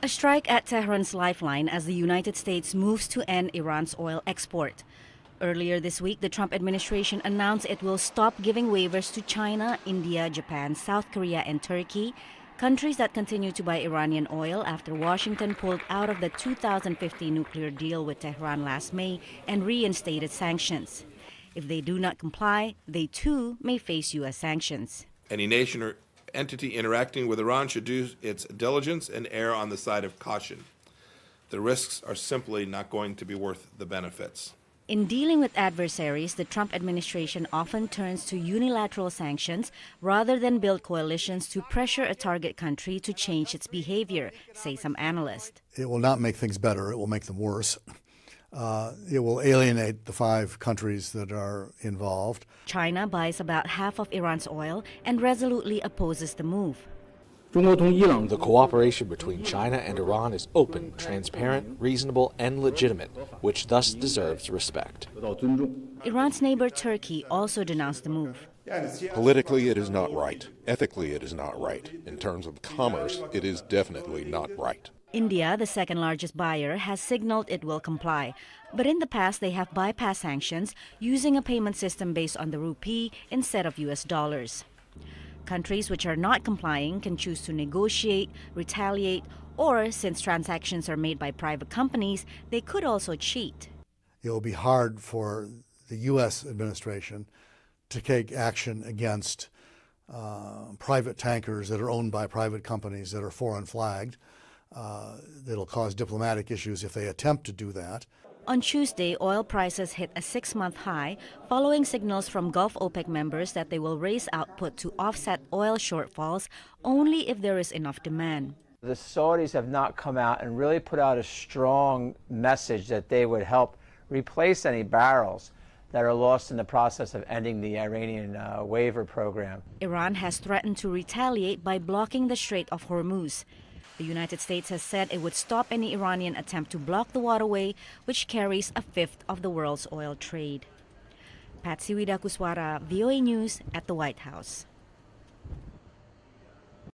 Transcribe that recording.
A strike at Tehran's lifeline as the United States moves to end Iran's oil export. Earlier this week, the Trump administration announced it will stop giving waivers to China, India, Japan, South Korea, and Turkey, countries that continue to buy Iranian oil after Washington pulled out of the 2015 nuclear deal with Tehran last May and reinstated sanctions. If they do not comply, they too may face U.S. sanctions. Any nation or entity interacting with Iran should do its diligence and err on the side of caution. The risks are simply not going to be worth the benefits. In dealing with adversaries, the Trump administration often turns to unilateral sanctions rather than build coalitions to pressure a target country to change its behavior, say some analysts. It will not make things better. It will make them worse. It will alienate the 5 countries that are involved. China buys about half of Iran's oil and resolutely opposes the move. The cooperation between China and Iran is open, transparent, reasonable, and legitimate, which thus deserves respect. Iran's neighbor Turkey also denounced the move. Politically, it is not right. Ethically, it is not right. In terms of commerce, it is definitely not right. India, the second largest buyer, has signaled it will comply. But in the past, they have bypassed sanctions using a payment system based on the rupee instead of U.S. dollars. Countries which are not complying can choose to negotiate, retaliate, or, since transactions are made by private companies, they could also cheat. It will be hard for the U.S. administration to take action against private tankers that are owned by private companies that are foreign flagged. It'll cause diplomatic issues if they attempt to do that. On Tuesday, oil prices hit a 6-month high, following signals from Gulf OPEC members that they will raise output to offset oil shortfalls only if there is enough demand. The Saudis have not come out and really put out a strong message that they would help replace any barrels that are lost in the process of ending the Iranian waiver program. Iran has threatened to retaliate by blocking the Strait of Hormuz. The United States has said it would stop any Iranian attempt to block the waterway, which carries a fifth of the world's oil trade. Patsy Widakuswara, VOA News at the White House.